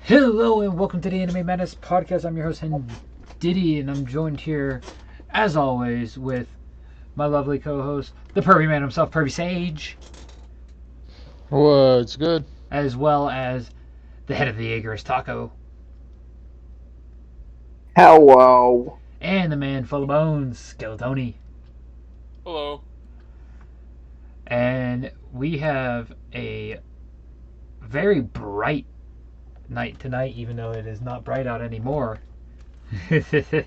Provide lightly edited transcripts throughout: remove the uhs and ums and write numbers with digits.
Hello and welcome to the Anime Madness Podcast. I'm your host, HenDiddy, and I'm joined here, as always, with my lovely co-host, the Pervy Man himself, RaginSage. What's good? As well as the head of the Jaeger's Taco. Hello. And the man full of bones, Skeletony. Hello. And we have a very bright night tonight, even though it is not bright out anymore. The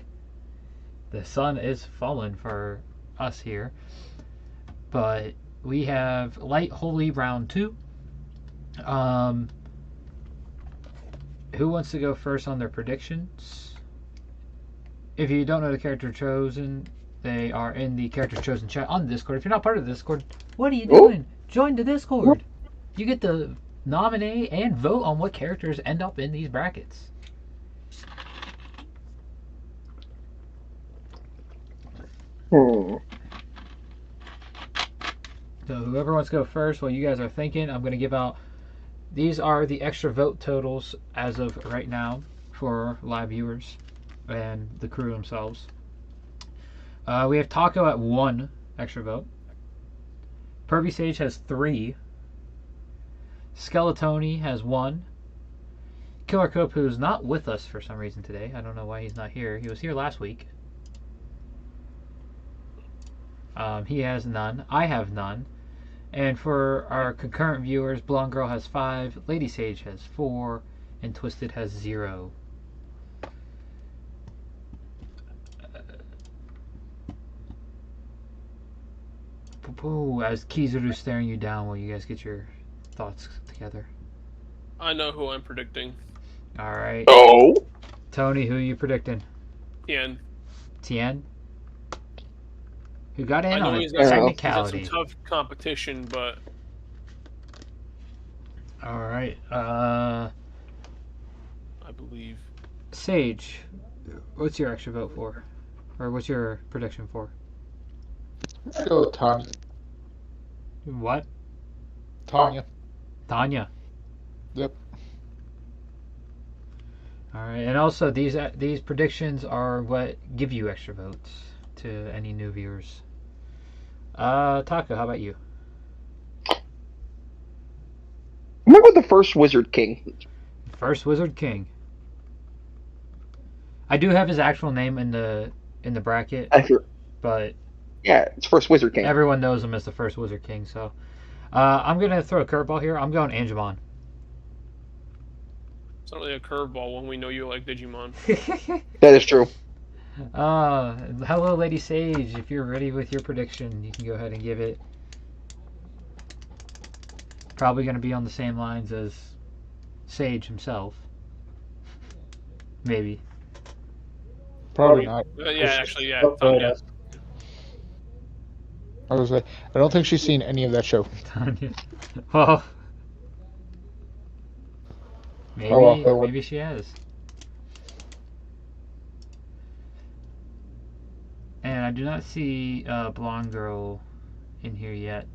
sun is falling for us here. But we have Light Holy Round 2. Who wants to go first on their predictions? If you don't know the character chosen, they are in the character chosen chat on the Discord. If you're not part of the Discord, what are you doing? Join the Discord. You get to nominate and vote on what characters end up in these brackets. So whoever wants to go first, while you guys are thinking, I'm going to give out. These are the extra vote totals as of right now for live viewers and the crew themselves. We have Taco at 1 extra vote. RaginSage has 3. Skeletony has 1. Killer Cope, who's not with us for some reason today. I don't know why he's not here. He was here last week. He has none. I have none. And for our concurrent viewers, Blonde Girl has 5, Lady Sage has 4, and Twisted has 0. As Kizaru's staring you down while you guys get your thoughts together. I know who I'm predicting. Alright. Oh. Tony, who are you predicting? Tien. Tien? Who got in I know on he's a got technicality. some tough competition, but... Alright. I believe. Sage, what's your extra vote for? Or what's your prediction for? I'll go with Tanya. What? Tanya. Tanya. Yep. Alright, and also these predictions are what give you extra votes to any new viewers. Taco, how about you? I'm gonna go with the first Wizard King. First Wizard King. I do have his actual name in the bracket, but yeah, it's first Wizard King. Everyone knows him as the first Wizard King, so I'm gonna throw a curveball here. I'm going Angemon. It's not really a curveball when we know you like Digimon. That is true. Hello, Lady Sage. If you're ready with your prediction, you can go ahead and give it. Probably going to be on the same lines as Sage himself. Maybe. Probably not. Actually. I was like, I don't think she's seen any of that show. Tanya. Well, maybe she has. And I do not see Blonde Girl in here yet.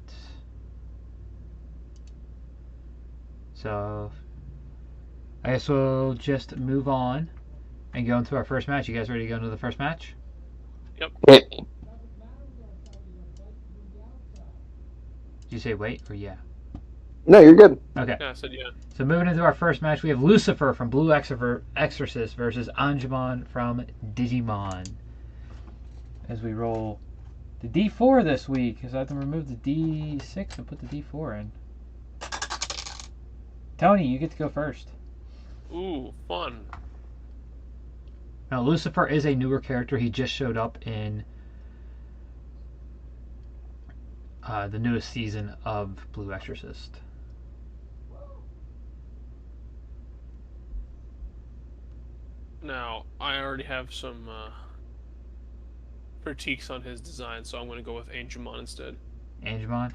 So I guess we'll just move on and go into our first match. You guys ready to go into the first match? Yep. Wait. Did you say wait or yeah? No, you're good. Okay. Yeah, I said yeah. So moving into our first match, we have Lucifer from Blue Exorcist versus Angemon from Digimon. As we roll the D4 this week, because I have to remove the D6 and put the D4 in. Tony, you get to go first. Ooh, fun. Now, Lucifer is a newer character. He just showed up in the newest season of Blue Exorcist. Now, I already have some critiques on his design, so I'm going to go with Angemon instead. Angemon?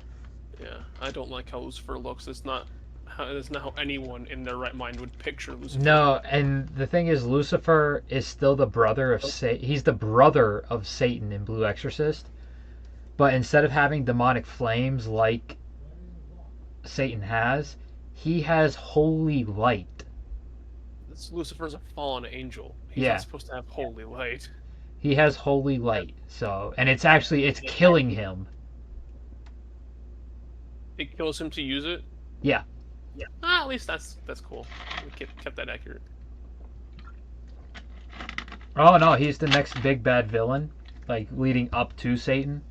Yeah, I don't like how Lucifer looks. That's not how anyone in their right mind would picture Lucifer. No, and the thing is, Lucifer is still the brother of Satan. He's the brother of Satan in Blue Exorcist. But instead of having demonic flames like Satan has, he has holy light. because Lucifer's a fallen angel. He's Yeah. not supposed to have holy light. He has holy light, so and it's killing him. It kills him to use it. Yeah. At least that's cool. We kept that accurate. Oh no, he's the next big bad villain, like leading up to Satan.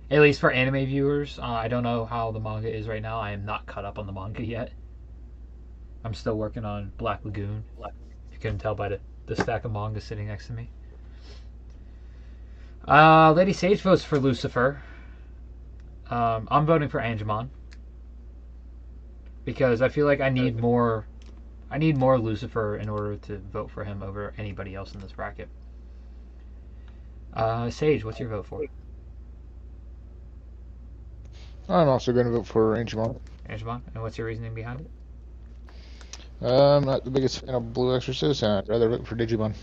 At least for anime viewers. I don't know how the manga is right now. I am not caught up on the manga yet. I'm still working on Black Lagoon. If you couldn't tell by the stack of manga sitting next to me. Lady Sage votes for Lucifer. I'm voting for Angemon. Because I feel like I need more Lucifer in order to vote for him over anybody else in this bracket. Sage, what's your vote for? I'm also going to vote for Angemon. Angemon, and what's your reasoning behind it? I'm not the biggest fan of Blue Exorcist, and I'd rather vote for Digimon.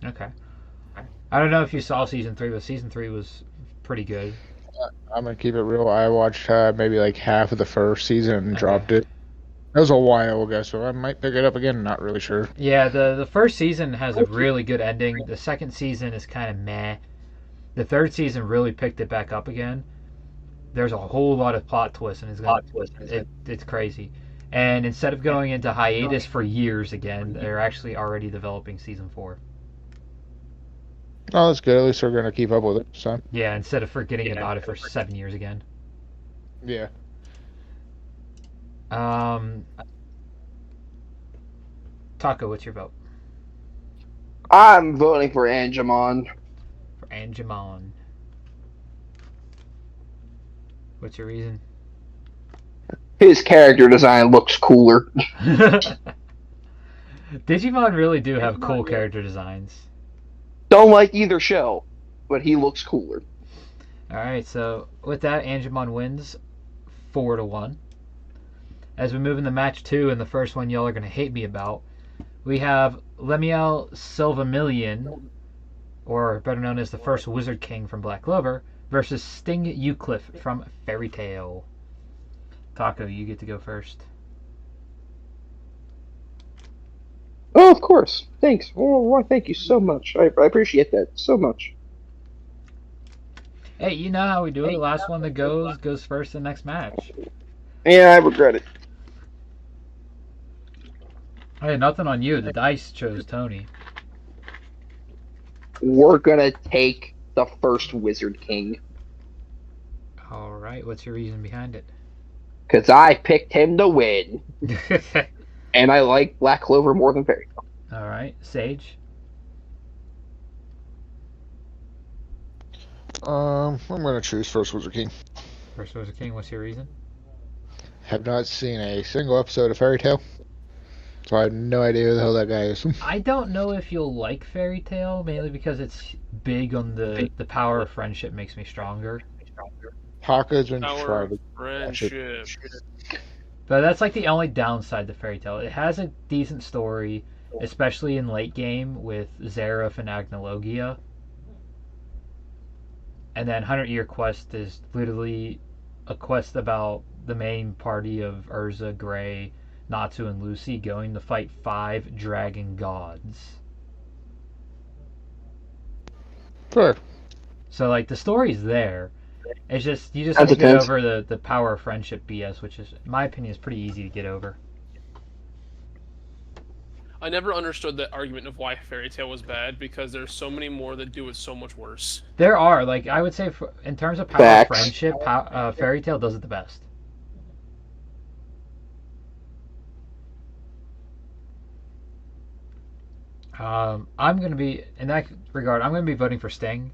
Okay. I don't know if you saw season 3, but season 3 was pretty good. I'm going to keep it real. I watched maybe like half of the first season and dropped it. That was a while ago, so I might pick it up again. Not really sure. Yeah, the first season has a really good ending. The second season is kind of meh. The third season really picked it back up again. There's a whole lot of plot twists, and it's crazy. And instead of going into hiatus for years again, they're actually already developing season 4. Oh, that's good. At least we're going to keep up with it. So. Yeah, instead of forgetting about it for 7 years again. Yeah. Taco, what's your vote? I'm voting for Angemon. For Angemon. What's your reason? His character design looks cooler. Digimon really do have cool character designs. Don't like either show, but he looks cooler. Alright, so with that, Angemon wins 4-1. As we move into match 2, and the first one y'all are going to hate me about, we have Lemuel Silvermillion, or better known as the first Wizard King from Black Clover, versus Sting Eucliffe from Fairy Tail. Taco, you get to go first. Oh, of course. Thanks. Oh, why, thank you so much. I appreciate that so much. Hey, you know how we do it. The last one that goes first in the next match. Yeah, I regret it. Hey, nothing on you. The dice chose Tony. We're gonna take the first Wizard King. Alright, what's your reason behind it? Because I picked him to win. And I like Black Clover more than Fairy Tail. Alright, Sage? I'm going to choose First Wizard King. First Wizard King, what's your reason? Have not seen a single episode of Fairy Tail, so I have no idea who the hell that guy is. I don't know if you'll like Fairy Tail, mainly because it's big on the power of friendship makes me stronger. Haka's been Power trying of to friendship. But that's like the only downside to Fairy Tail. It has a decent story, especially in late game with Zareth and Agnologia. And then 100 Year Quest is literally a quest about the main party of Urza, Gray, Natsu, and Lucy going to fight 5 dragon gods. Fair. So like the story's there. It's just you just have to get over the power of friendship BS, which is, in my opinion, is pretty easy to get over. I never understood the argument of why Fairy Tail was bad, because there's so many more that do it so much worse. There are, like, I would say, in terms of power of friendship, Fairy Tail does it the best. I'm going to be, in that regard, I'm going to be voting for Sting,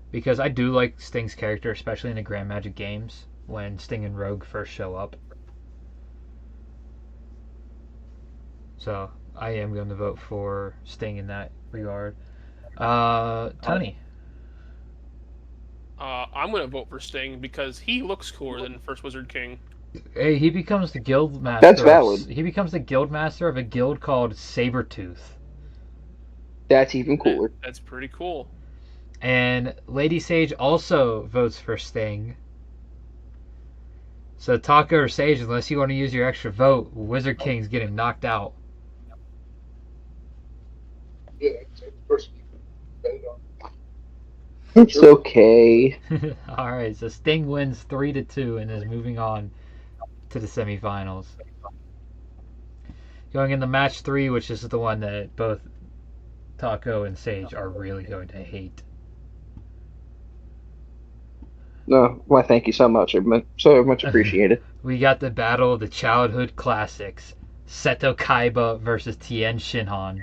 because I do like Sting's character, especially in the Grand Magic games, when Sting and Rogue first show up. So, I am going to vote for Sting in that regard. Tony? I'm going to vote for Sting, because he looks cooler than First Wizard King. Hey, he becomes the guild master. That's valid. He becomes the guild master of a guild called Sabretooth. That's even cooler. That's pretty cool. And Lady Sage also votes for Sting. So Taka or Sage, unless you want to use your extra vote, Wizard King's getting knocked out. It's okay. All right, so Sting wins 3-2 and is moving on to the semifinals. Going into match 3, which is the one that both Taco and Sage are really going to hate. No, why? Thank you so much. So much appreciated. We got the battle of the childhood classics: Seto Kaiba versus Tien Shinhan.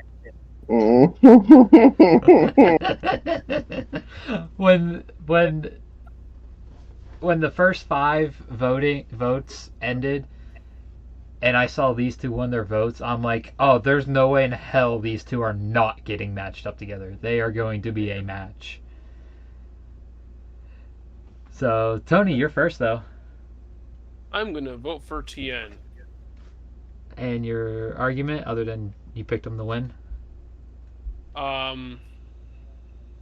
when the first 5 votes ended, and I saw these two won their votes, I'm like, oh, there's no way in hell these two are not getting matched up together. They are going to be a match. So, Tony, you're first, though. I'm going to vote for Tien. And your argument, other than you picked him to win?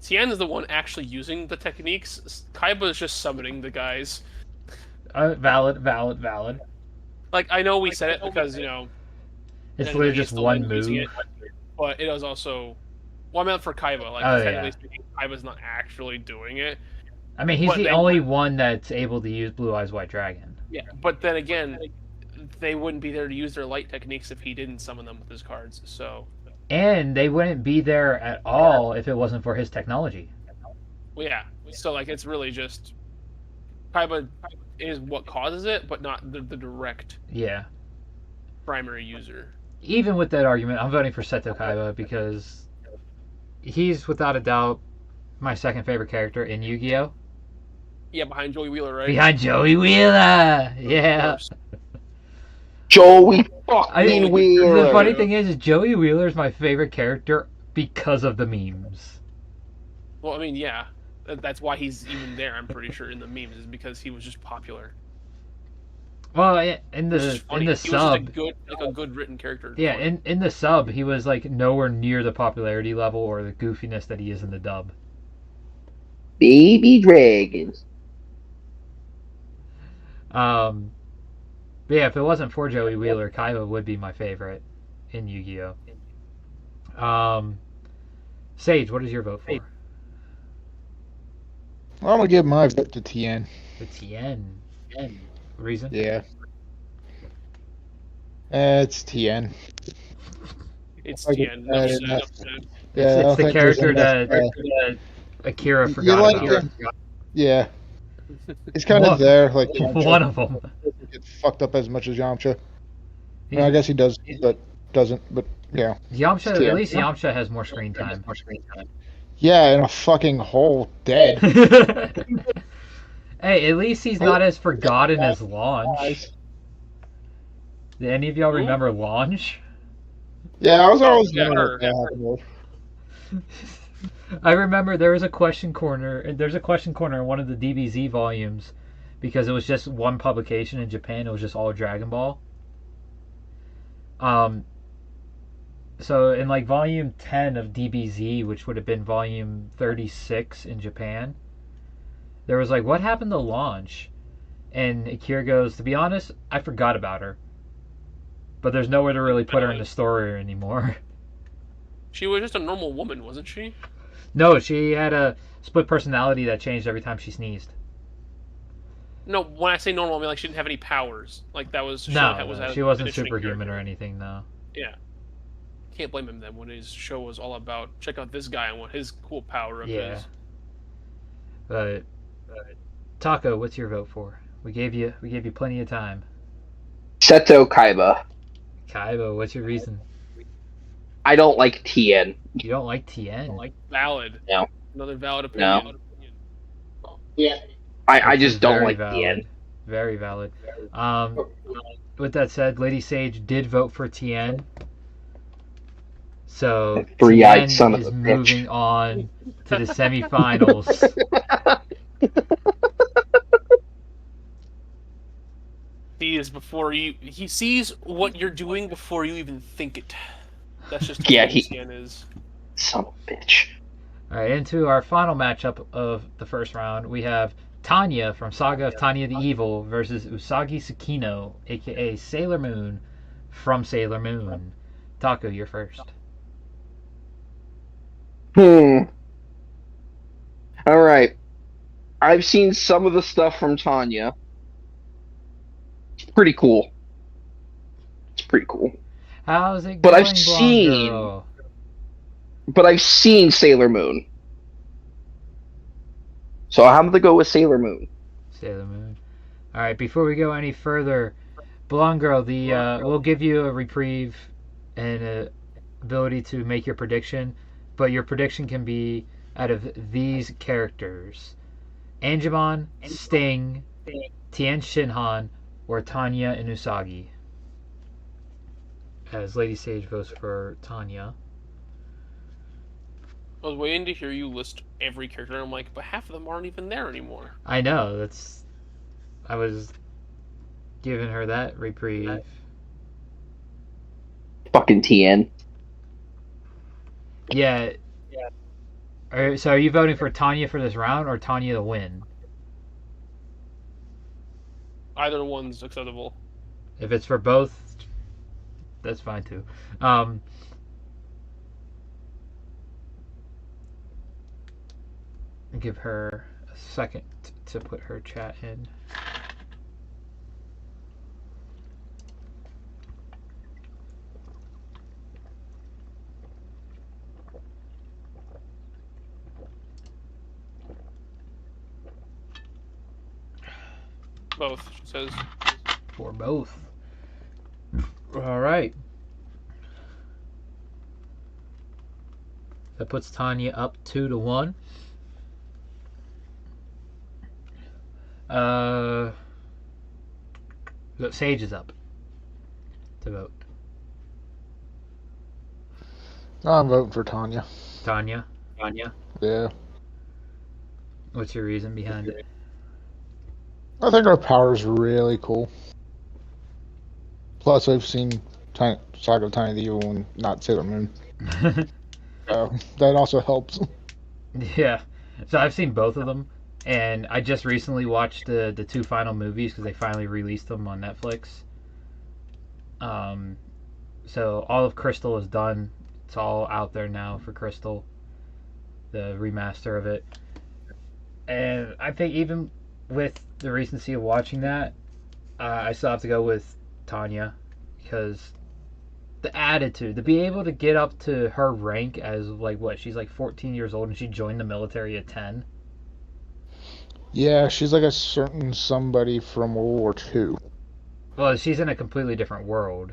Tien is the one actually using the techniques. Kaiba is just summoning the guys. Valid. Like, I know we said it because, It's literally just one move. It, but it was also... Well, I meant for Kaiba. Like, technically speaking, Kaiba's not actually doing it. I mean, he's the only one that's able to use Blue Eyes White Dragon. Yeah, but then again, they wouldn't be there to use their light techniques if he didn't summon them with his cards, so... And they wouldn't be there at all if it wasn't for his technology. Well, yeah, so, like, it's really just... Kaiba is what causes it, but not the direct primary user. Even with that argument, I'm voting for Seto Kaiba because he's, without a doubt, my second favorite character in Yu-Gi-Oh! Yeah, behind Joey Wheeler, right? Behind Joey Wheeler! Yeah. Joey fucking Wheeler! The funny thing is Joey Wheeler is my favorite character because of the memes. Well, I mean, yeah. That's why he's even there, I'm pretty sure, in the memes, is because he was just popular. Well, in the he sub... He was just a good written character. Yeah, in the sub, he was, like, nowhere near the popularity level or the goofiness that he is in the dub. Baby dragons. But yeah, if it wasn't for Joey Wheeler, Kaiba would be my favorite in Yu-Gi-Oh! Sage, what is your vote for? I'm gonna give my vote to Tien. The Tien. Reason? Yeah. It's Tien. It's Tien. It's the character that Akira forgot about. Yeah. He's kind of there, like Yamcha. One of them. Gets fucked up as much as Yamcha. I guess he does, but doesn't. But yeah. Yamcha, at least Yamcha has more screen time. Yeah, in a fucking hole, dead. Hey, at least he's not as forgotten as Launch. Did any of y'all remember Launch? Yeah, I was always wondering. I remember there was a question corner, and there's a question corner in one of the DBZ volumes because it was just one publication in Japan. It was just all Dragon Ball. So in like volume 10 of DBZ, which would have been volume 36 in Japan, there was like, what happened to Launch? And Akira goes, to be honest, I forgot about her. But there's nowhere to really put her in the story anymore. She was just a normal woman, wasn't she? No, she had a split personality that changed every time she sneezed. No, when I say normal, I mean like she didn't have any powers. Like that was... she wasn't superhuman or anything, though. Yeah. Can't blame him then when his show was all about check out this guy and what his cool power up is. But Taco, what's your vote for? We gave you plenty of time. Seto Kaiba. Kaiba, what's your reason? I don't like Tien. You don't like Tien? Valid. No. Another valid opinion. No. Yeah. I just don't like Tien. Very valid. With that said, Lady Sage did vote for Tien. So Three-eyed son is of a moving bitch. on to the semifinals. He sees what you're doing before you even think it. That's just Yeah, what Tien is. Son of a bitch. All right, into our final matchup of the first round, we have Tanya from Saga of Tanya the Evil versus Usagi Tsukino, aka Sailor Moon from Sailor Moon. Taco, you're first. All right. I've seen some of the stuff from Tanya. It's pretty cool. How's it But going, I've blonde seen, girl? but I've seen Sailor Moon. So I'm gonna go with Sailor Moon. Sailor Moon. All right. Before we go any further, blonde girl, we'll give you a reprieve and a ability to make your prediction, but your prediction can be out of these characters: Angemon, Sting, Tien Shinhan, or Tanya and Usagi. As Lady Sage votes for Tanya. I was waiting to hear you list every character, and I'm like, but half of them aren't even there anymore. I know, I was giving her that reprieve. Fucking Tien. Yeah. So are you voting for Tanya for this round or Tanya to win? Either one's acceptable. If it's for both, that's fine too. Give her a second to put her chat in. Both, she says. For both. All right. That puts Tanya up 2-1. Sage is up to vote. I'm voting for Tanya. Tanya? Yeah. What's your reason behind it? I think her power is really cool. Plus, I've seen Saga of Tiny the Evil and not Sailor Moon. That also helps. Yeah. So I've seen both of them, and I just recently watched the two final movies because they finally released them on Netflix. So all of Crystal is done. It's all out there now for Crystal, the remaster of it. And I think even with the recency of watching that, I still have to go with Tanya, because the attitude, to be able to get up to her rank as she's like 14 years old and she joined the military at 10. Yeah, she's like a certain somebody from World War II. Well, she's in a completely different world.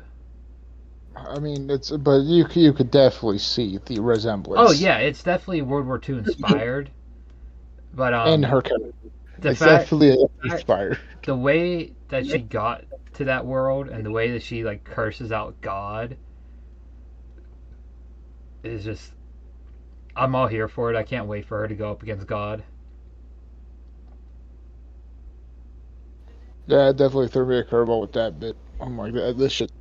I mean, but you could definitely see the resemblance. Oh yeah, it's definitely World War II inspired. But and her character, it's definitely inspired. The way that she got to that world and the way that she curses out God is just, I'm all here for it. I can't wait for her to go up against God. Yeah, it definitely threw me a curveball with that bit. I'm like, this shit.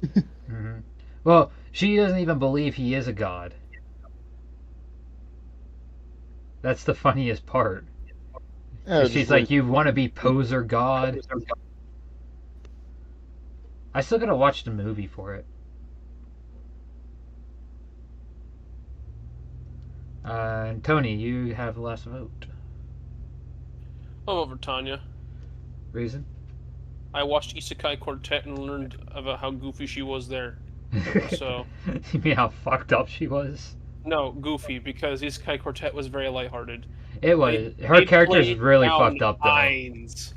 Mm-hmm. Well, she doesn't even believe he is a god. That's the funniest part. Yeah, she's like, you want to be poser god? I still gotta watch the movie for it. And Tony, you have the last vote. I'm over Tanya. Reason? I watched Isekai Quartet and learned about how goofy she was there. So. You mean how fucked up she was? No, goofy, because Isekai Quartet was very lighthearted. It was. Her character's really fucked up, though. Ainz.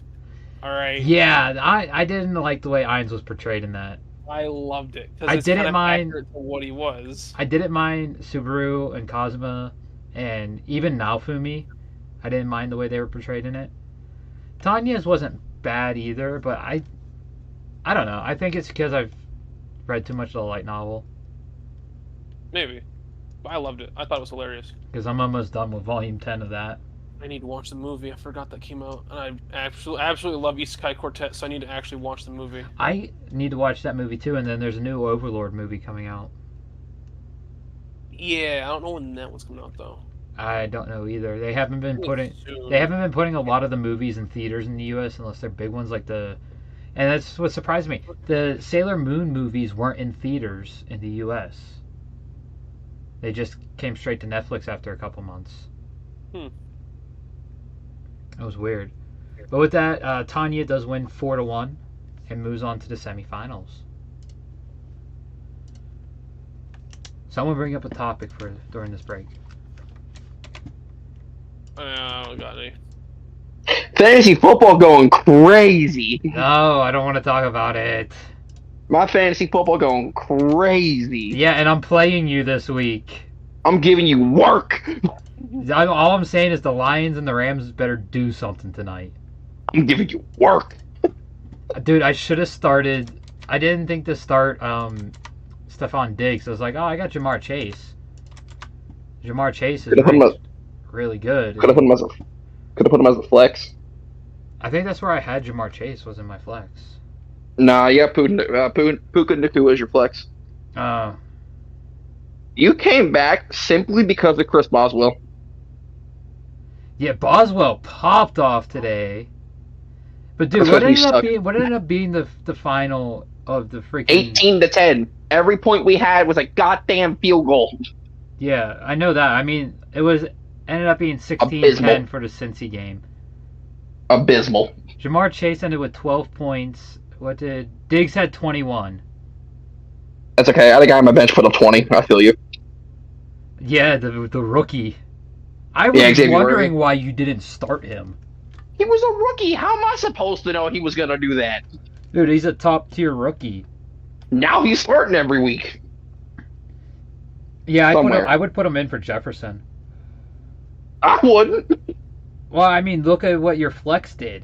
Alright? Yeah, I didn't like the way Ainz was portrayed in that. I loved it. I didn't mind to what he was. I didn't mind Subaru and Kazuma and even Naofumi. I didn't mind the way they were portrayed in it. Tanya's wasn't bad either, but I don't know. I think it's because I've read too much of the light novel. Maybe. But I loved it. I thought it was hilarious. Because I'm almost done with volume 10 of that. I need to watch the movie. I forgot that came out. And I absolutely love Isekai Quartet, so I need to actually watch the movie. I need to watch that movie too, and then there's a new Overlord movie coming out. Yeah, I don't know when that one's coming out, though. I don't know either. They haven't been putting a lot of the movies in theaters in the U.S. unless they're big ones like the. And that's what surprised me. The Sailor Moon movies weren't in theaters in the U.S. They just came straight to Netflix after a couple months. That was weird. But with that, Tanya does win 4-1 and moves on to the semifinals. Someone bring up a topic for during this break. Oh, got it. Fantasy football going crazy. No, I don't want to talk about it. My fantasy football going crazy. Yeah, and I'm playing you this week. I'm giving you work. All I'm saying is the Lions and the Rams better do something tonight. I'm giving you work. Dude, I should have started. I didn't think to start Stephon Diggs. I was like, oh, I got Jamar Chase. Jamar Chase is really good. Could have put him as a flex. I think that's where I had Jamar Chase, was in my flex. Nah, yeah, Puka Nacua is your flex. You came back simply because of Chris Boswell. Yeah, Boswell popped off today. But dude, what ended up being the final of the freaking 18-10. Every point we had was a goddamn field goal. Yeah, I know that. I mean, ended up being 16-10 for the Cincy game. Abysmal. Jamar Chase ended with 12 points. Diggs had 21. That's okay. I had a guy on my bench put up 20. I feel you. Yeah, the rookie. I was wondering why you didn't start him. He was a rookie. How am I supposed to know he was going to do that? Dude, he's a top-tier rookie. Now he's starting every week. Yeah, I would put him in for Jefferson. I wouldn't. Well, I mean, look at what your flex did.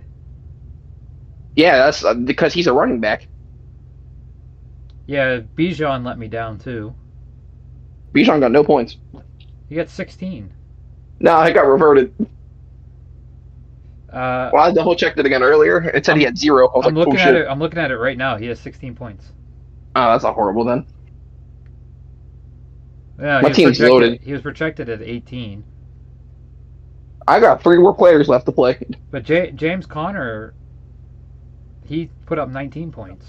Yeah, that's because he's a running back. Yeah, Bijan let me down, too. Bijan got no points. He got 16. No, he got reverted. I double-checked it again earlier. It said he had 0. I'm looking at it right now. He has 16 points. Oh, that's not horrible, then. Yeah, my team's loaded. He was projected at 18. I got 3 more players left to play. But James Conner, he put up 19 points.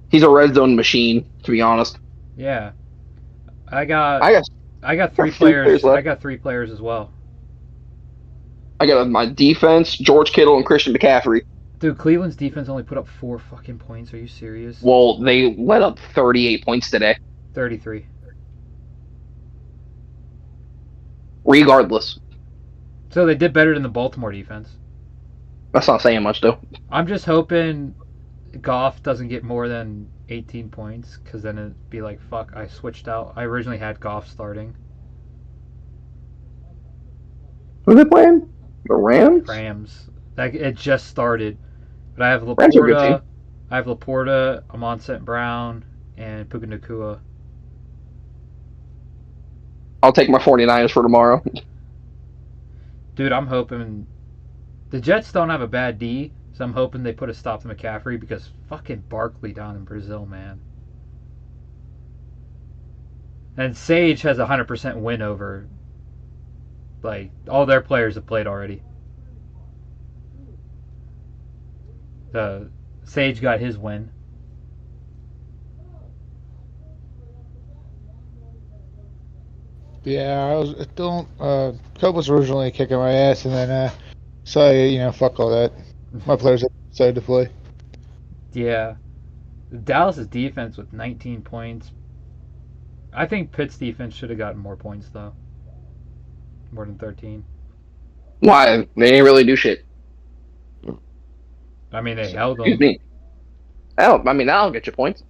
He's a red zone machine, to be honest. Yeah, I got 3 players. I got 3 players as well. I got my defense, George Kittle and Christian McCaffrey. Dude, Cleveland's defense only put up 4 fucking points. Are you serious? Well, they let up 38 points today. 33. Regardless. So they did better than the Baltimore defense. That's not saying much, though. I'm just hoping Goff doesn't get more than 18 points, because then it'd be like, fuck, I switched out. I originally had Goff starting. Who are they playing? The Rams? Rams. It just started. But I have Laporta, Amon St. Brown, and Puka Nacua. I'll take my 49ers for tomorrow. Dude, I'm hoping... The Jets don't have a bad D, so I'm hoping they put a stop to McCaffrey, because fucking Barkley down in Brazil, man. And Sage has a 100% win over... Like, all their players have played already. Sage got his win. Yeah, Cope was originally kicking my ass, and then fuck all that. My players decided to play. Yeah, Dallas's defense with 19 points. I think Pitt's defense should have gotten more points though. More than 13. Why? They didn't really do shit. I mean, they held them. Excuse me. That'll get you points.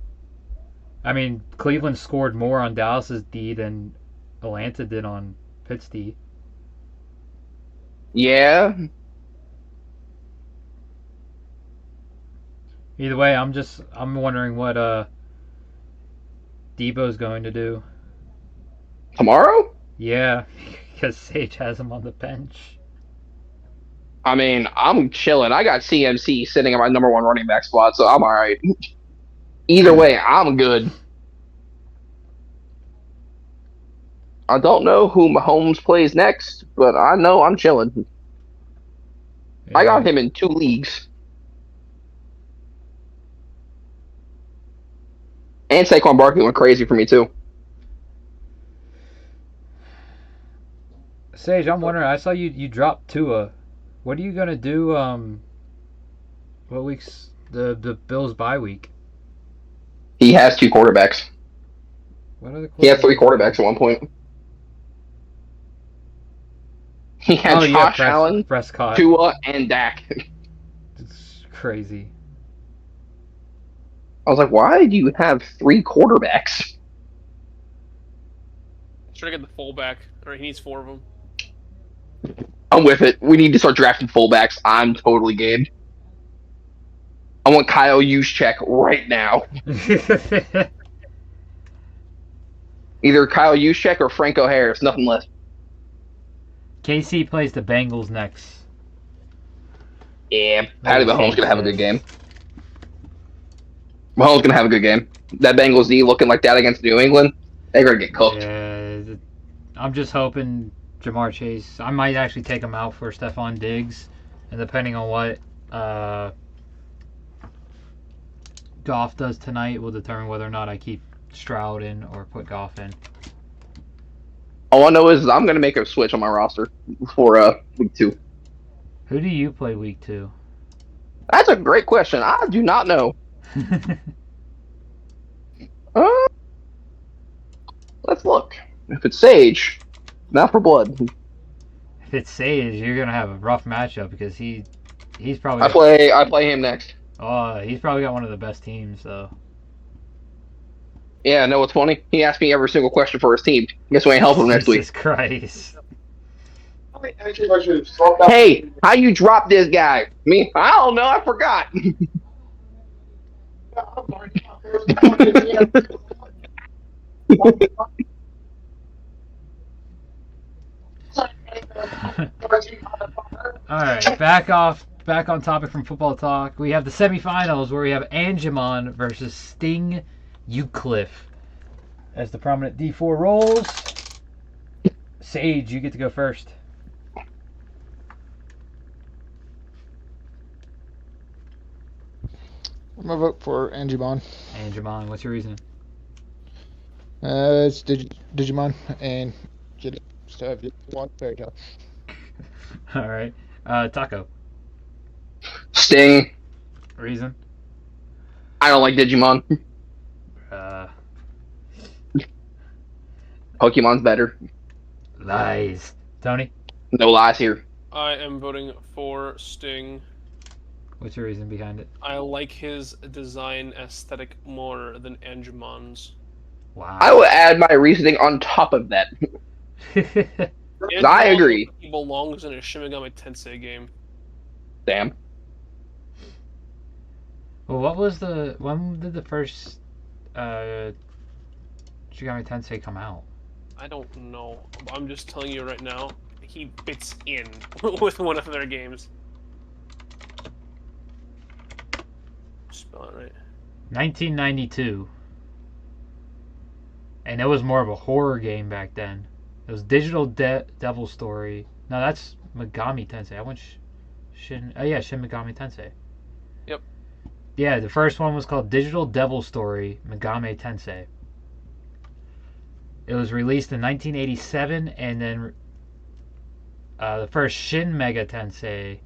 I mean, Cleveland scored more on Dallas's D than Atlanta did on Pitt's D. Yeah. Either way, I'm wondering what Debo's going to do. Tomorrow? Yeah, because Sage has him on the bench. I mean, I'm chilling. I got CMC sitting at my number 1 running back spot, so I'm alright. Either way, I'm good. I don't know who Mahomes plays next, but I know I'm chilling. Yeah. I got him in 2 leagues. And Saquon Barkley went crazy for me, too. Sage, I'm wondering, I saw you dropped Tua. What are you going to do, what week's the Bills bye week? He has 2 quarterbacks. What are the He had 3 quarterbacks at one point. He had Josh Allen, Prescott. Tua, and Dak. It's crazy. I was like, why do you have 3 quarterbacks? Try to get the fullback. Or he needs 4 of them. I'm with it. We need to start drafting fullbacks. I'm totally game. I want Kyle Juszczyk right now. Either Kyle Juszczyk or Franco Harris. Nothing less. KC plays the Bengals next. Yeah, Patty Mahomes gonna have a good game. Mahomes gonna have a good game. That Bengals D looking like that against New England, they're gonna get cooked. Yeah, I'm just hoping Jamar Chase. I might actually take him out for Stephon Diggs, and depending on what Goff does tonight, will determine whether or not I keep Stroud in or put Goff in. All I know is I'm gonna make a switch on my roster for week 2. Who do you play week 2? That's a great question. I do not know. Let's look. If it's Sage, not for blood. If it's Sage, you're gonna have a rough matchup because he's probably. I play him next. Oh, he's probably got one of the best teams though. Yeah, know what's funny? He asked me every single question for his team. Guess we ain't helping him next week. Jesus Christ. Hey, how you drop this guy? Me? I don't know. I forgot. All right, back on topic from football talk. We have the semifinals where we have Angemon versus Sting Eucliffe as the prominent D4 rolls. Sage, you get to go first. I'm gonna vote for Angemon. Angemon, what's your reason? It's Digimon and get stuff. One fairy tale. All right, Taco. Sting. Reason? I don't like Digimon. Pokemon's better. Lies. Tony? No lies here. I am voting for Sting. What's your reason behind it? I like his design aesthetic more than Angemon's. Wow. I will add my reasoning on top of that. I agree. He belongs in a Shin Megami Tensei game. Damn. Well, when did the first Shin Megami Tensei come out? I don't know. I'm just telling you right now, he fits in with one of their games. Spell it right. 1992. And it was more of a horror game back then. It was Digital Devil Story. No, that's Megami Tensei. I went Shin Megami Tensei. Yep. Yeah, the first one was called Digital Devil Story Megami Tensei. It was released in 1987, and then the first Shin Megami Tensei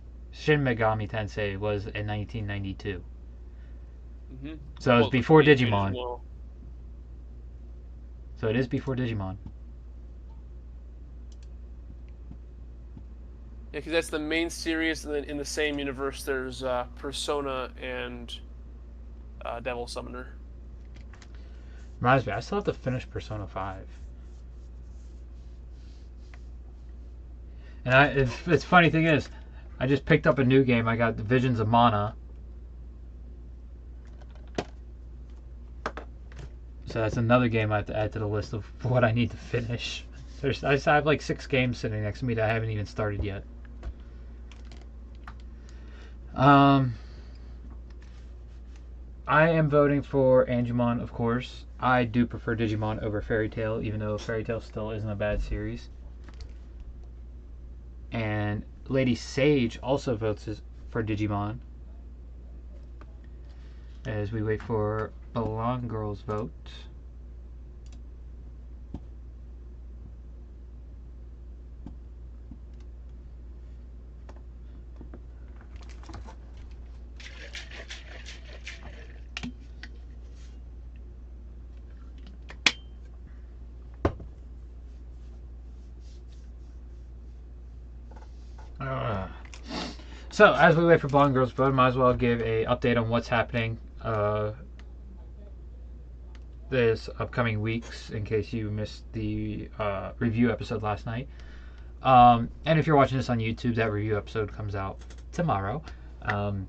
was in 1992. Mm-hmm. So it was before Digimon. So it is before Digimon. Yeah, because that's the main series, and then in the same universe, there's Persona and Devil Summoner. Reminds me, I still have to finish Persona 5. And it's funny thing is, I just picked up a new game. I got the Visions of Mana. So that's another game I have to add to the list of what I need to finish. I have like 6 games sitting next to me that I haven't even started yet. I'm I am voting for Angemon, of course. I do prefer Digimon over Fairy Tail, even though Fairy Tail still isn't a bad series. And Lady Sage also votes for Digimon. As we wait for Blonde Girl's vote. So, as we wait for Blonde Girl's vote, might as well give a update on what's happening this upcoming weeks, in case you missed the review episode last night. And if you're watching this on YouTube, that review episode comes out tomorrow. On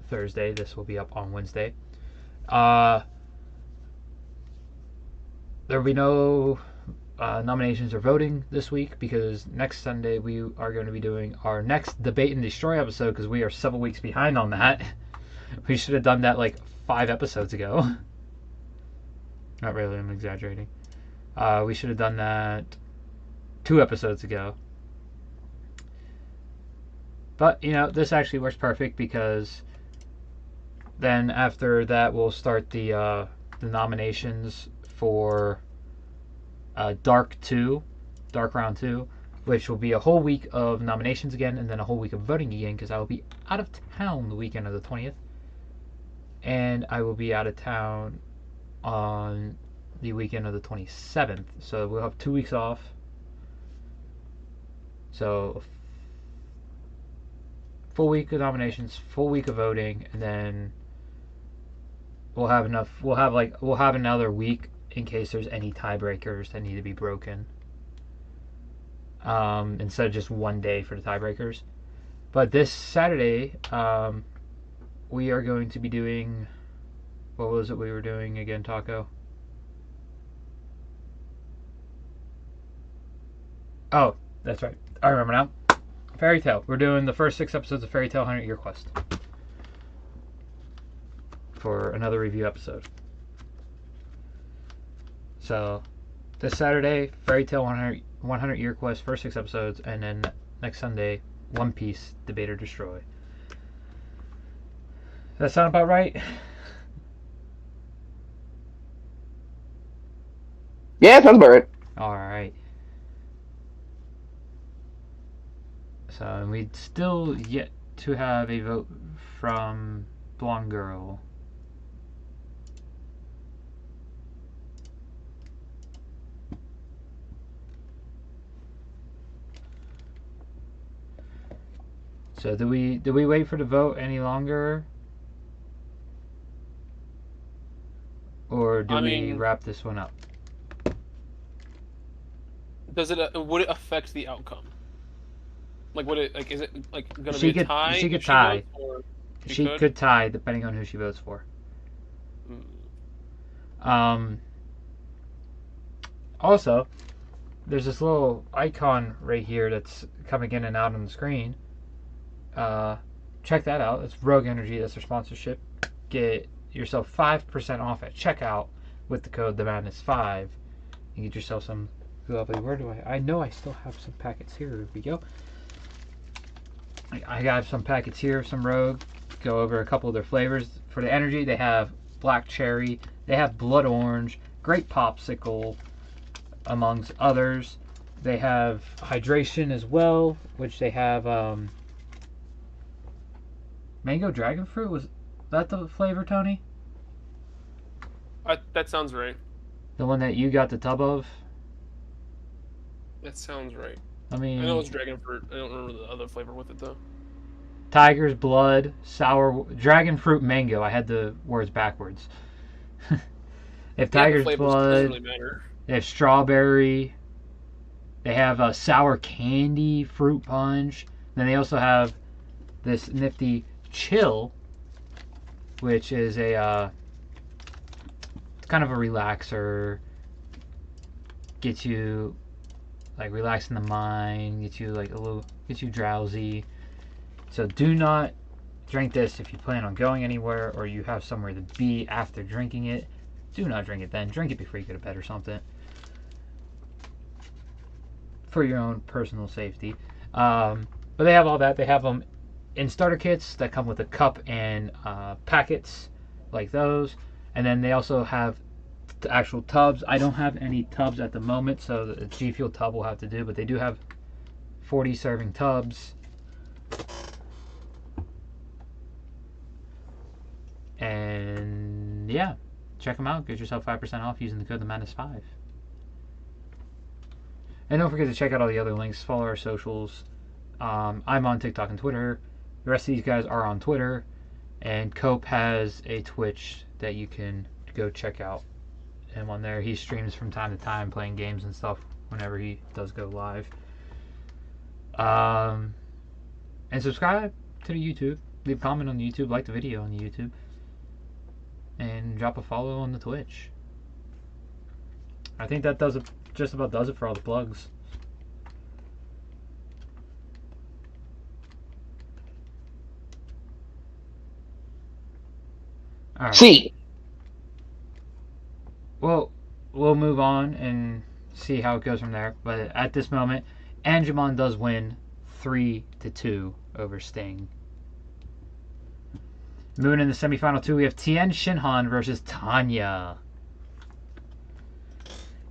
Thursday. This will be up on Wednesday. There will be no nominations or voting this week, because next Sunday we are going to be doing our next Debate and Destroy episode, because we are several weeks behind on that. We should have done that like 5 episodes ago. Not really, I'm exaggerating. We should have done that 2 episodes ago. But, you know, this actually works perfect, because then after that we'll start the nominations for Dark Round 2, which will be a whole week of nominations again, and then a whole week of voting again, because I will be out of town the weekend of the 20th. And I will be out of town on the weekend of the 27th. So we'll have 2 weeks off. So full week of nominations, full week of voting, and then we'll have another week in case there's any tiebreakers that need to be broken. Instead of just one day for the tiebreakers. But this Saturday, we are going to be doing... What was it we were doing again, Taco? Oh, that's right. I remember now. Fairy Tail. We're doing the first 6 episodes of Fairy Tail 100 Year Quest. For another review episode. So, this Saturday, Fairy Tail 100 Year Quest, first 6 episodes, and then next Sunday, One Piece, Debate or Destroy. Does that sound about right? Yeah, sounds about right. Alright. So, we'd still yet to have a vote from Blonde Girl. So do we wait for the vote any longer? Or do we wrap this one up? Does it would it affect the outcome? Like, would it, like, is it like gonna be a tie? She could tie. She could tie depending on who she votes for. Also, there's this little icon right here that's coming in and out on the screen. Check that out. It's Rogue Energy. That's their sponsorship. Get yourself 5% off at checkout with the code TheMadness5. You get yourself some lovely. Where do I know I still have some packets here. Here we go. I got some packets here, some Rogue. Go over a couple of their flavors. For the energy, they have black cherry, they have blood orange, grape popsicle, amongst others. They have hydration as well, which they have mango dragon fruit. Was that the flavor, Tony? That sounds right. The one that you got the tub of? That sounds right. I mean, I know it's dragon fruit. I don't remember the other flavor with it though. Tiger's blood, sour dragon fruit, mango. I had the words backwards. If tiger's blood, doesn't really matter. They have strawberry. They have a sour candy fruit punch. Then they also have this nifty chill, which is a kind of a relaxer. Gets you like relaxing the mind. Gets you like gets you drowsy. So do not Drink this if you plan on going anywhere or you have somewhere to be after drinking it. Do not drink it then. Drink it before you go to bed or something. For your own personal safety. But they have all that. They have them in starter kits that come with a cup and packets like those. And then they also have the actual tubs. I don't have any tubs at the moment, so the G Fuel tub will have to do. But they do have 40 serving tubs. And yeah, check them out. Get yourself 5% off using the code TheMadness5. And don't forget to check out all the other links. Follow our socials. I'm on TikTok and Twitter. The rest of these guys are on Twitter. And Cope has a Twitch that you can go check out him on there. He streams from time to time playing games and stuff whenever he does go live. And subscribe to the YouTube. Leave a comment on the YouTube. Like the video on the YouTube. And drop a follow on the Twitch. I think that does it. Just about does it for all the plugs. All right. See. Well, we'll move on and see how it goes from there. But at this moment, Angemon does win 3-2 over Sting. Moving in the semifinal 2, we have Tien Shinhan versus Tanya.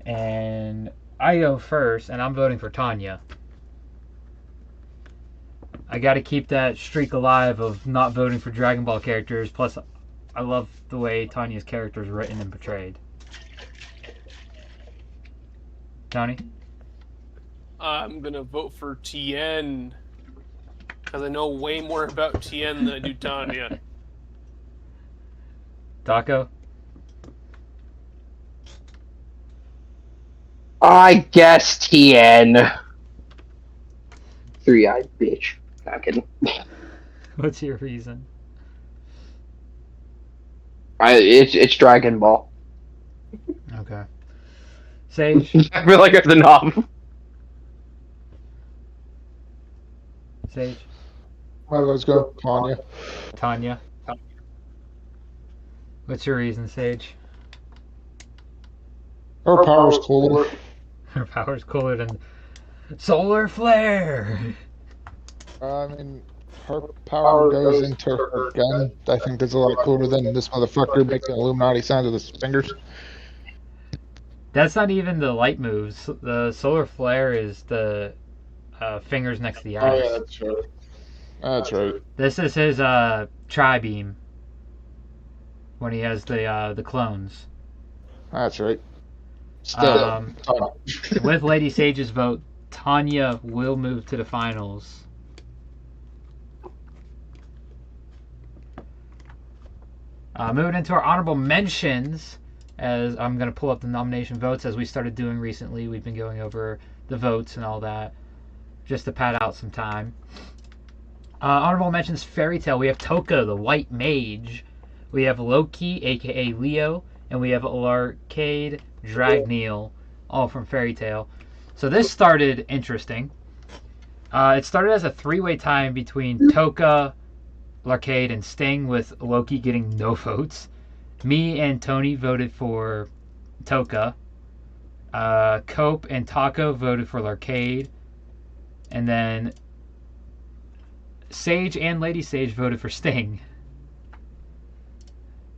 And I go first, and I'm voting for Tanya. I got to keep that streak alive of not voting for Dragon Ball characters. Plus, I love the way Tanya's character is written and portrayed. Tony? I'm going to vote for Tien. Because I know way more about Tien than I do Tanya. Taco? I guess Tien. 3-eyed bitch. Not kidding. What's your reason? It's Dragon Ball. Okay. Sage? I feel like it's enough. Sage? Well, let's go, Tanya. Tanya? What's your reason, Sage? Her power's cooler. Her power's cooler than Solar Flare! I mean, her power goes into her gun. I think that's a lot cooler than this motherfucker making Illuminati signs with his fingers. That's not even the light moves. The Solar Flare is the fingers next to the eyes. Oh, yeah, that's right. That's right. This is his Tri-Beam. When he has the clones. That's right. Still, with Lady Sage's vote, Tanya will move to the finals. Moving into our honorable mentions, as I'm going to pull up the nomination votes as we started doing recently. We've been going over the votes and all that, just to pad out some time. Honorable mentions, Fairy Tail. We have Toka, the White Mage. We have Loki, aka Leo, and we have Larcade Dragneel, all from Fairy Tail. So this started interesting. It started as a three-way tie between Toka, Larcade, and Sting, with Loki getting no votes. Me and Tony voted for Toka. Cope and Taco voted for Larcade. And then Sage and Lady Sage voted for Sting.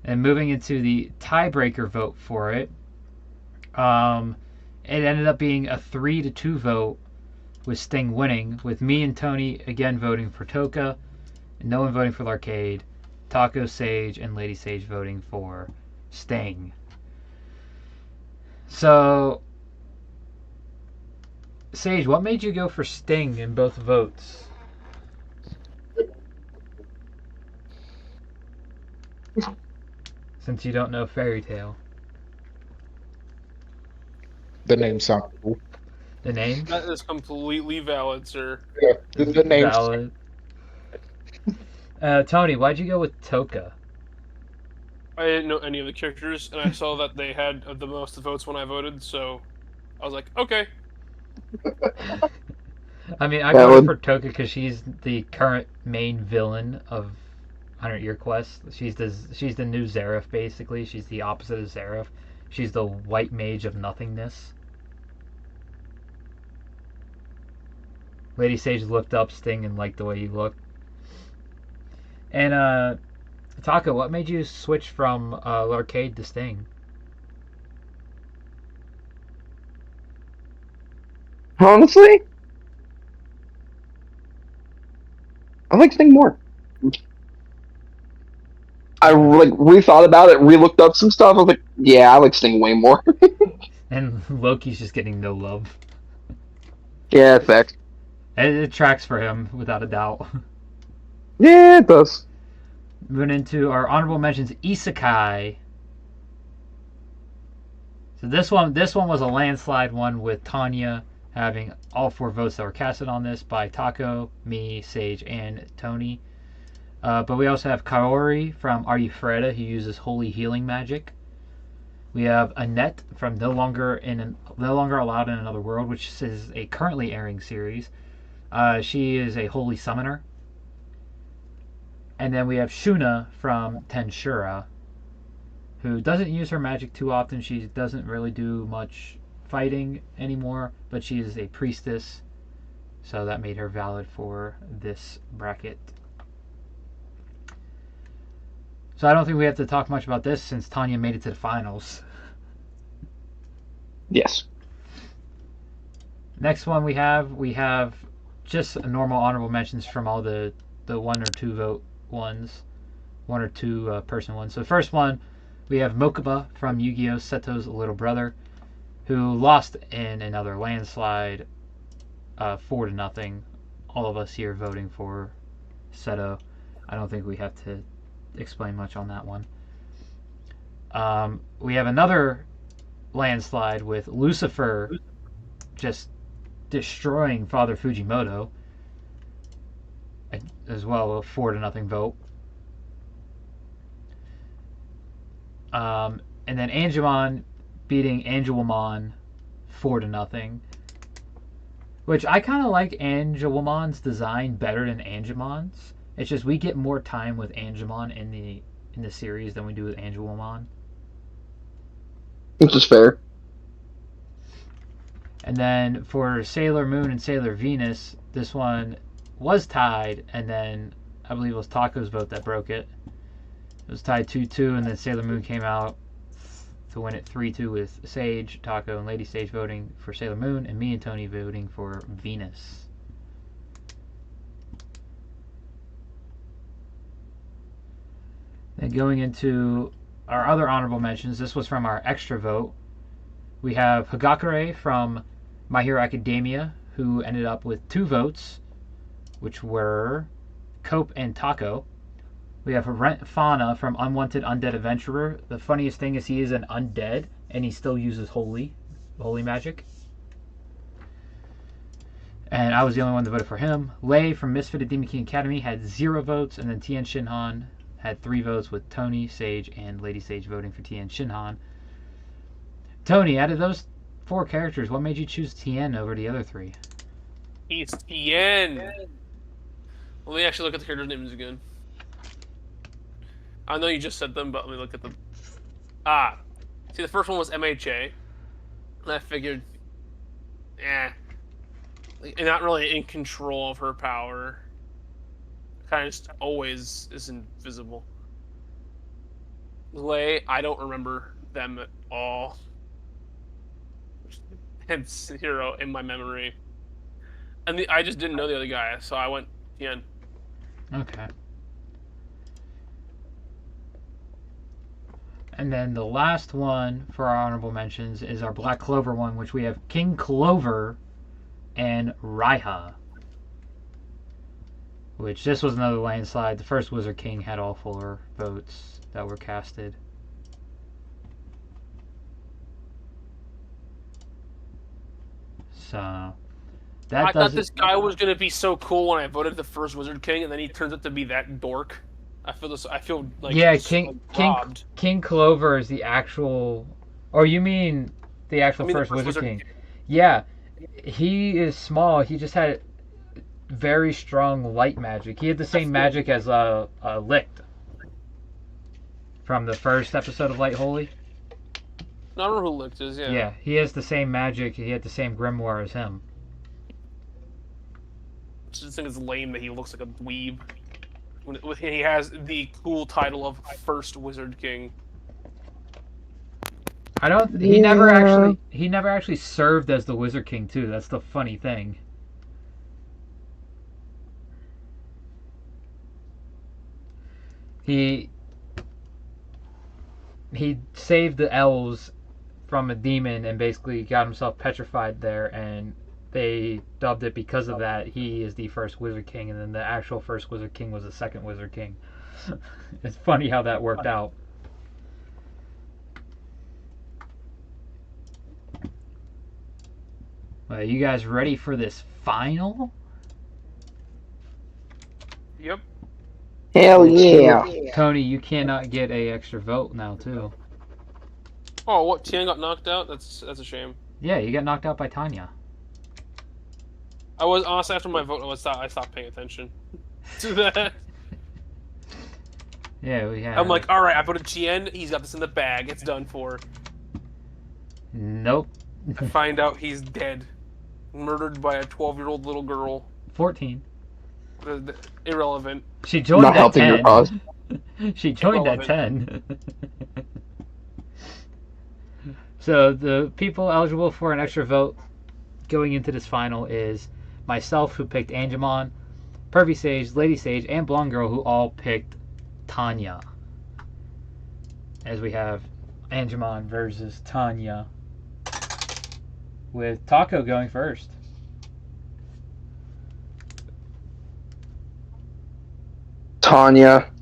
And moving into the tiebreaker vote for it, it ended up being a 3-2 vote with Sting winning, with me and Tony again voting for Toka, and no one voting for Larcade, Taco, Sage, and Lady Sage voting for Sting. So, Sage, what made you go for Sting in both votes? Since you don't know Fairy Tail. The name sounds cool. The name? That is completely valid, sir. Yeah, the name. Valid. Tony, why'd you go with Toka? I didn't know any of the characters, and I saw that they had the most votes when I voted, so I was like, okay. I mean, I voted for Toka because she's the current main villain of on her ear quest. She's the new Xerath, basically. She's the opposite of Xerath. She's the white mage of nothingness. Lady Sage looked up Sting and liked the way he looked. And Taco, what made you switch from Larcade to Sting? Honestly, I like Sting more. I rethought about it, re-looked up some stuff. I was like, yeah, I like Sting way more. And Loki's just getting no love. Yeah, fact. It tracks for him, without a doubt. Yeah, it does. Moving into our honorable mentions, Isekai. So this one was a landslide one with Tanya having all 4 votes that were casted on this by Taco, me, Sage, and Tony. But we also have Kaori from Are You Freda, who uses holy healing magic. We have Annette from No Longer Allowed in Another World, which is a currently airing series. She is a holy summoner. And then we have Shuna from Tenshura, who doesn't use her magic too often. She doesn't really do much fighting anymore, but she is a priestess, so that made her valid for this bracket. So I don't think we have to talk much about this since Tanya made it to the finals. Yes. Next one we have just normal honorable mentions from all the 1 or 2 vote ones, 1 or 2 person ones. So the first one, we have Mokuba from Yu-Gi-Oh! Seto's little brother, who lost in another landslide, 4-0. All of us here voting for Seto. I don't think we have to explain much on that one. We have another landslide with Lucifer just destroying Father Fujimoto, as well, a 4-0 vote. And then Angemon beating Angelwomon 4-0. Which I kind of like Angelwomon's design better than Angemon's. It's just we get more time with Angemon in the series than we do with Angelwomon. Which is fair. And then for Sailor Moon and Sailor Venus, this one was tied, and then I believe it was Taco's vote that broke it. It was tied 2-2, and then Sailor Moon came out to win it 3-2 with Sage, Taco, and Lady Sage voting for Sailor Moon, and me and Tony voting for Venus. Then going into our other honorable mentions, this was from our extra vote. We have Hagakure from My Hero Academia, who ended up with 2 votes, which were Cope and Taco. We have Fauna from Unwanted Undead Adventurer. The funniest thing is he is an undead, and he still uses holy magic. And I was the only one that voted for him. Lei from Misfitted Demon King Academy had 0 votes, and then Tien Shinhan had 3 votes, with Tony, Sage, and Lady Sage voting for Tien Shinhan. Tony, out of those 4 characters, what made you choose Tien over the other 3? He's Tien. Let me actually look at the characters' names again. I know you just said them, but let me look at them. See, the first one was MHA. And I figured, not really in control of her power. Kind of just always is invisible. Lei, I don't remember them at all. And Hero in my memory. And I just didn't know the other guy, so I went Tien. Okay. And then the last one for our honorable mentions is our Black Clover one, which we have King Clover and Raiha. Which this was another landslide. The first Wizard King had all 4 votes that were casted. So I thought this guy was gonna be so cool when I voted the first Wizard King, and then he turns out to be that dork. I feel like King Clover is the actual, or you mean the actual first Wizard King? Yeah, he is small. He just had very strong light magic. He had the same magic as Licht from the first episode of Light Holy. I don't know who Licht is, yeah. Yeah, he has the same magic, he had the same grimoire as him. I just think it's lame that he looks like a dweeb. When he has the cool title of First Wizard King. He never actually served as the Wizard King too. That's the funny thing. He saved the elves from a demon and basically got himself petrified there, and they dubbed it because of that. He is the first Wizard King, and then the actual first Wizard King was the second Wizard King. It's funny how that worked out. Are you guys ready for this final? Yep. Hell yeah. Tony, you cannot get a extra vote now too. Oh, what? Tian got knocked out? That's a shame. Yeah, you got knocked out by Tanya. I was honestly after my vote. I stopped paying attention to that. Yeah, we have. I'm like, all right, I voted Tien. He's got this in the bag. It's done for. Nope. I find out he's dead, murdered by a 12-year-old little girl. 14. Irrelevant. She joined Not at helping 10. your cause. She joined at 10. So the people eligible for an extra vote going into this final is myself, who picked Angemon, Pervy Sage, Lady Sage, and Blonde Girl, who all picked Tanya. As we have Angemon versus Tanya, with Taco going first. Tanya.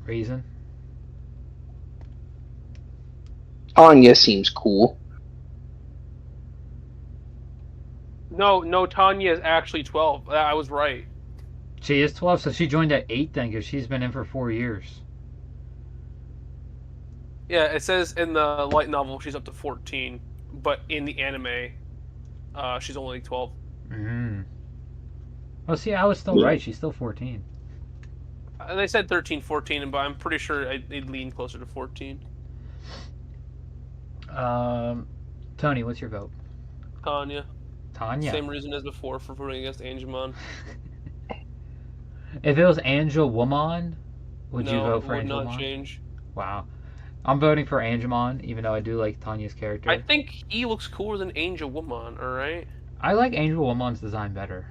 Reason? Tanya seems cool. No, Tanya is actually 12. I was right. She is 12, so she joined at 8 then, because she's been in for 4 years. Yeah, it says in the light novel she's up to 14, but in the anime, she's only 12. Well, see, I was still right. She's still 14. They said 13, 14, but I'm pretty sure it leaned closer to 14. Tony, what's your vote? Tanya. Tanya. Same reason as before for voting against Angemon. If it was Angel Woman, would you vote for would Angel not Woman? change. Wow. I'm voting for Angemon, even though I do like Tanya's character. I think he looks cooler than Angel Woman, alright? I like Angel Woman's design better.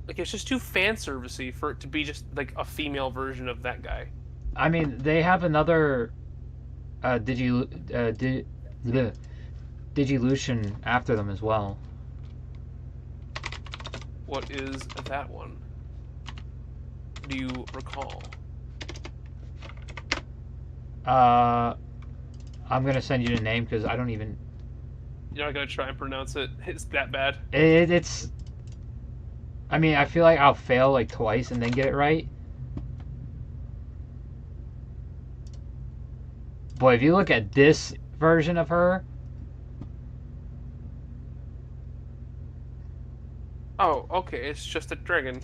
Like, it's just too fan servicey for it to be just like a female version of that guy. I mean, they have another Digilution after them as well. What is that one? Do you recall? I'm gonna send you the name because I don't even. You're not gonna try and pronounce it. It's that bad. It's. I mean, I feel like I'll fail like twice and then get it right. Boy, if you look at this version of her. Oh, okay, it's just a dragon.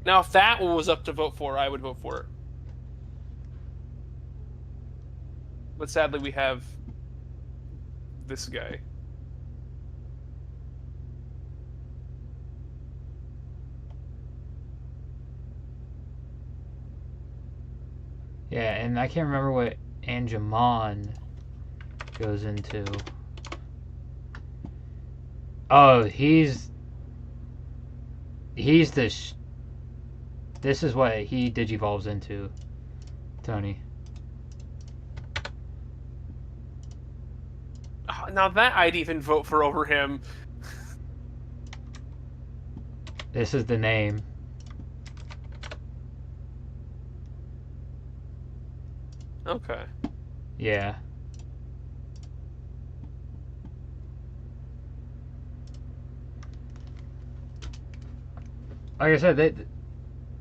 Now, if that one was up to vote for, I would vote for it. But sadly, we have this guy. Yeah, and I can't remember what Angemon goes into. Oh, he's the. This is what he digivolves into, Tony. Now that I'd even vote for over him. This is the name. Okay. Yeah. Like I said,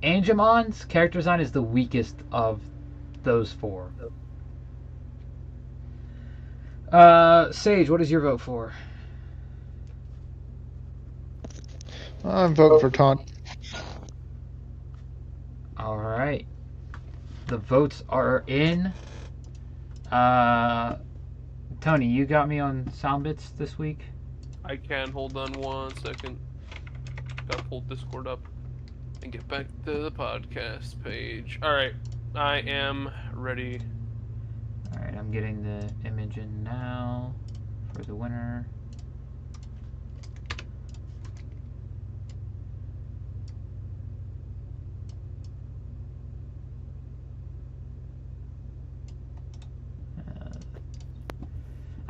Angemon's character design is the weakest of those four. Sage, what is your vote for? I'm voting for Taunt. All right. The votes are in. Tony, you got me on sound bits this week? I can. Hold on 1 second. Gotta pull Discord up and get back to the podcast page. Alright. I am ready. Alright, I'm getting the image in now for the winner.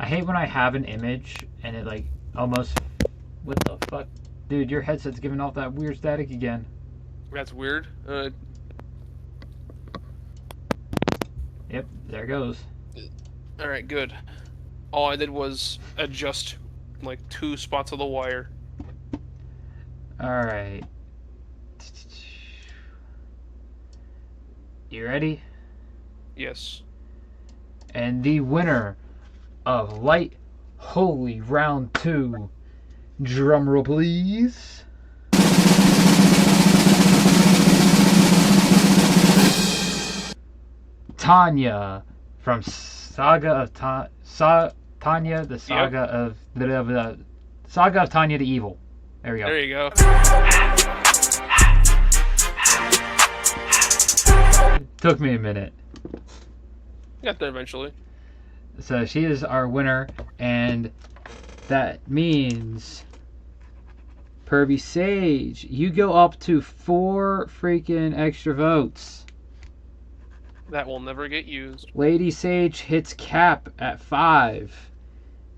I hate when I have an image and it like almost... What the fuck? Dude, your headset's giving off that weird static again. That's weird. Yep, there it goes. Alright, good. All I did was adjust like 2 spots of the wire. Alright. You ready? Yes. And the winner of Light Holy Round 2. Drum roll, please. Tanya from Saga of Tanya, the Saga of the Saga of Tanya the Evil. There we go. There you go. Took me a minute. Got there eventually. So she is our winner, and that means Pervy Sage, you go up to 4 freaking extra votes. That will never get used. Lady Sage hits cap at 5.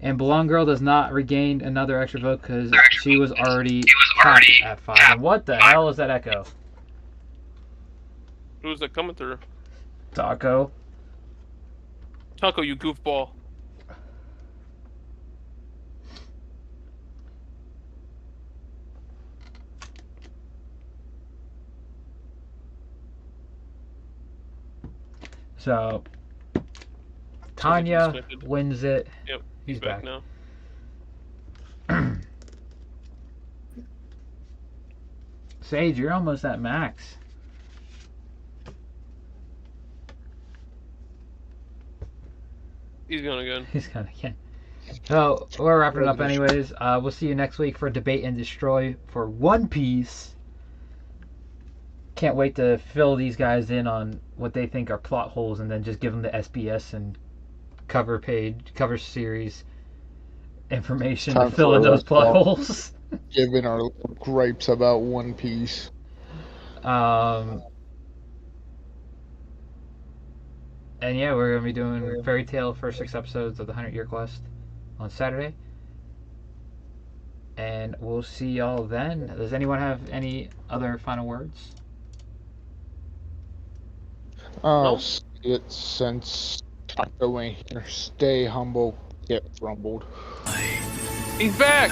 And Blonde Girl does not regain another extra vote because she was already capped at 5. And what the hell is that echo? Who's that coming through? Taco. Taco, you goofball. So, Tanya wins it. Yep, he's back now. Sage, you're almost at max. He's going again. He's gonna again. So, we're wrapping it up anyways. We'll see you next week for Debate and Destroy for One Piece. Can't wait to fill these guys in on what they think are plot holes and then just give them the SBS and cover series information to fill in those plot holes. Giving our gripes about One Piece. And yeah, we're going to be doing Fairy Tail first 6 episodes of the 100 Year Quest on Saturday. And we'll see y'all then. Does anyone have any other final words? Since Taco ain't here, stay humble, get rumbled. He's back!